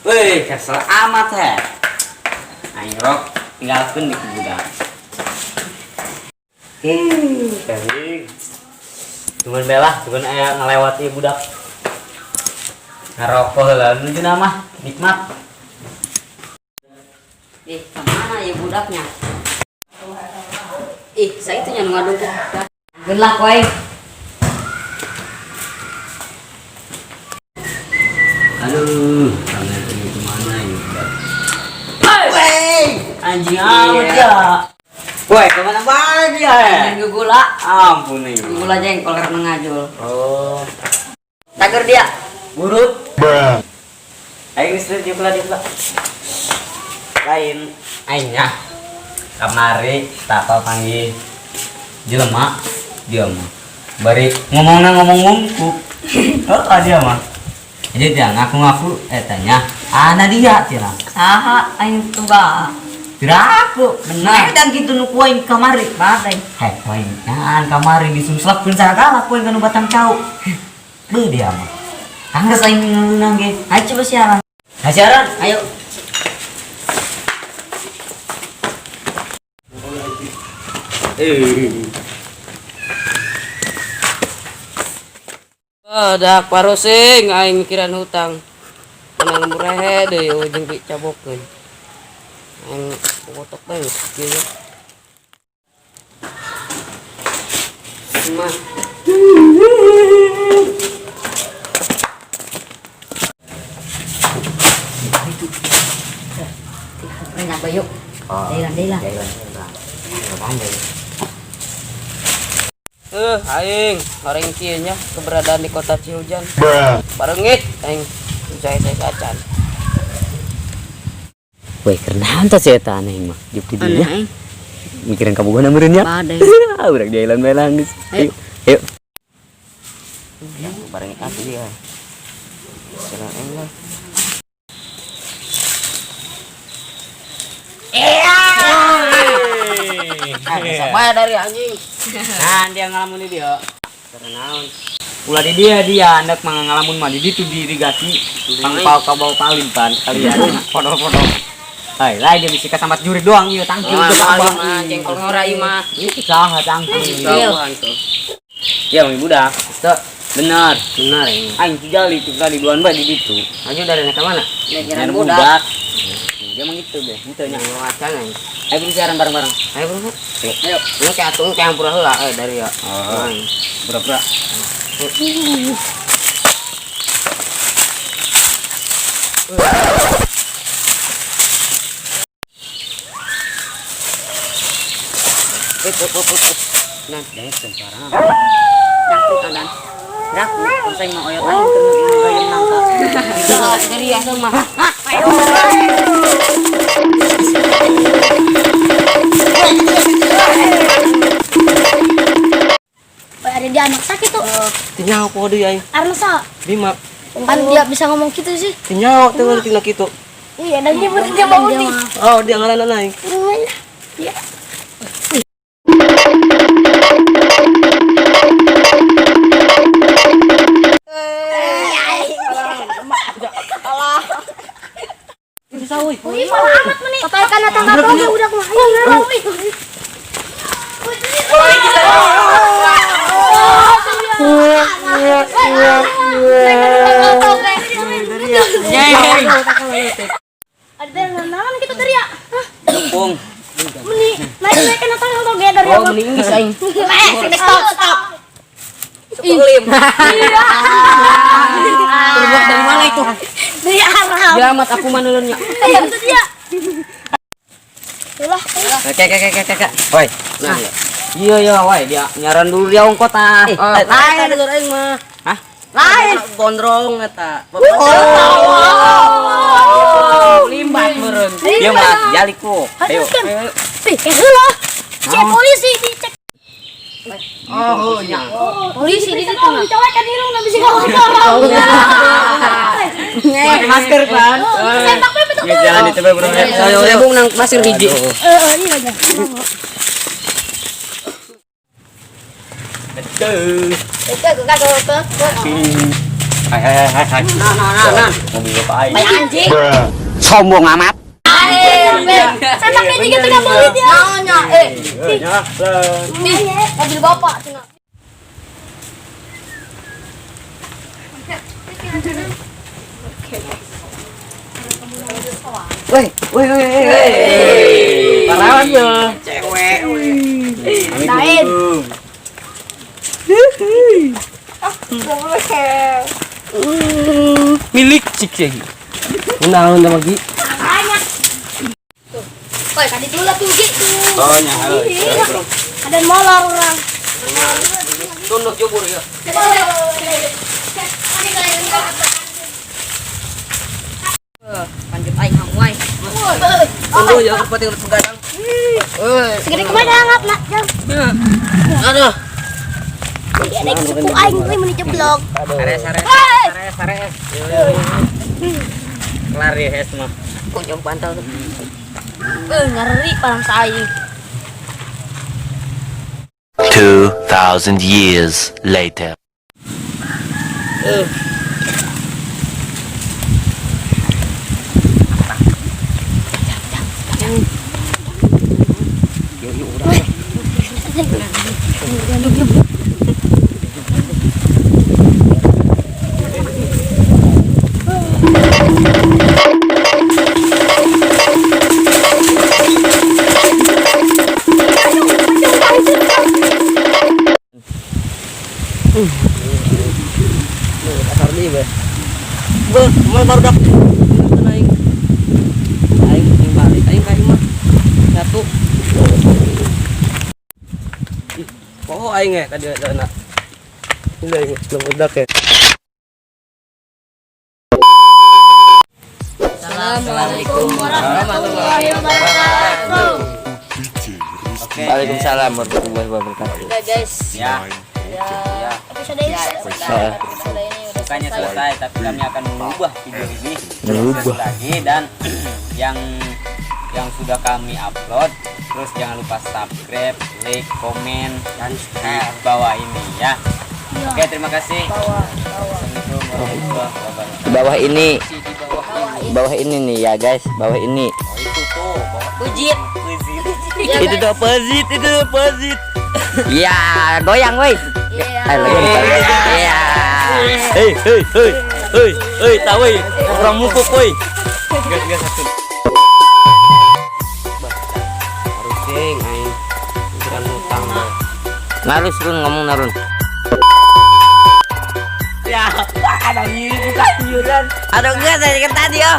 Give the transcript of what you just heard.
Wih, kesel amat he. Ayo rok, tinggalkan di budak. Kering. Cuman belah, cuman ayah ngelewati budak. Ngerokok lah, nunjuk nama, nikmat. Kemana ya budaknya? Saya itu yang ngadu tuh. Gelak wae. Aduh, tangan ini kemana ini budak? Woi, anjing amat ya. Woi, kemana lagi ya? Anjing gula. Ampun nih. Gula jengkol karena ngajul. Oh, Tager dia. burut. Ayo istri dia pula. Lain, aingnya. Kamari, tak apa panggil. Jelema, dia mah. Bari ngomongnya ngomong mungkuk. Oh, dia mah. Jadi dia ngaku-ngaku, tanya, dia tira. Saha aing tuga. Tira aku, benar. Dan gitu nu kuaing kamari, badai. Hei, poin, kamari disumslapkeun sagala poin kanu batang cau. Beuh dia mah. Anggeus aing ngeunang ge. Ayo coba siaran. Siaran, Ayo. Dak parosing aing mikiran hutang. Menang murahe deui ujung bi cabokeun. Aing potok bae kieu. Mah. Banyak bayu. Dailan. Aing orang kieu nya keberadaan di kota Cihujan. Barengit aing saya kacan. woi karena anta sih eta aneh mah. Di didinya. Aing. Mikirin kabogohna meureun nya. Badai. Urang jailan bae lah geus. Ayo. Barengit atuh dia. Serang aing lah. Sama dari anjing. Nah, dia ngalamun di dia. Karena naon? Ulah di dia hendak ngalamun mah di ditu di irigasi. Pangpau ka bau palim pan kalian. Podol-podol. Hai, lain dia bisa sambat juri doang ieu tangki udah Mah jengkol ngorai mah. Itu saha tangki. Jauhan tuh. Ya, Mang budak. Itu benar ini. Aing tujali duaan bae di ditu. Ayo dari ka mana? Nenek budak. Dia mah gitu deh, gitu nya. Wacana. Ayo siaran bareng-bareng. Ayo bro. Ayo. Lu kayak atuh kayak hampura heula dari ya. Oh. Pura-pura. Nah, jangan sembarangan. Dakut adan. Dakut saya mau oyot aing keur gayem nangka. Dari ya semua. Ada di anak sakit tuh. Tinyaw ko deui aing. Arna sa. Bima. Kan dia bisa ngomong gitu sih. Tinyaw teu tina kitu. Iya, dan dia berarti dia bangun nih. Oh, dia ngaranna aing. Iya. Bisa euy. Wih, malah amat meni. Totalkan datang ke bawah udah mah. Ayo, ngarang wih. Ada naon kita dari ya? Pung. Meni, naik datang ke bawah dari Oh, apa? mending geus aing. Stop. Sukulim. Terbuat dari mana itu? Dari Arab. Selamat aku manulunnya. Itu dia. Ulah. Kakak. Woi. Nah, Iya, woi, dia nyaran dulu dia ongkot ah. lain ada aing mah. Hah? Lain gondrong eta. Limbat meureun. Dia mah jaliku. Ayo. Heula. Cek polisi dicek. Oh, nya. Polisi di situ. Mencowakan diri enggak bisa ngomong. Pakai masker kan. Sempak pe betul. Ya jalan di tebe bro. Ayo bung nang pasir hiji. Iya aja. Betul. Itu kagak Hai. Nah. Mobil apa aing? Kayak anjing. Sombong amat. Saya pakai ini gitu nggak boleh dia. Nanya, Nih, mobil bapak cina. Woi. Parawan tuh. cewek. Lain. Milik cik lagi. Unang lagi. Banyak. Woi, tadi dulu lah tuh gitu. Oh, nyala. Ada molor orang. Tunduk jubur ya. Lanjut aing hamuai. Tunduk ya seperti pegadang. Segede kemana ngap nak jam? Aduh. Dia naik suku aing gue mau dijeblok. Sare. Kelar ya, es mah. Kok jauh pantau tuh. Ngeri palang saya. 2,000 years later. Kasar nih, be. Baru dak. Aing. Aing balik. Aing kayak mah. Satu. Oh, aing ya tadi ada anak. Ini aing belum udah ya. Assalamualaikum warahmatullahi wabarakatuh. Waalaikumsalam warahmatullahi wabarakatuh. Udah guys. Ya, Episode ini bukannya selesai, tapi kami akan mengubah video ini lagi dan yang sudah kami upload. Terus jangan lupa subscribe, like, komen dan share bawah ini ya. Oke, terima kasih. Assalamualaikum warahmatullahi wabarakatuh. Di bawah ini. Bawah ini nih ya, guys. Bawah ini. Itu tuh, bawah Pujit. Itu tuh opposite. Iya, goyang woi. Iya. Hei, tahu woi. Orang mukuk woi. gas satu. Harusing aing. Pikiran utang. Narus run ngomong narun. Ya, ada ini bukan yuran. Aduh enggak dari tadi ya.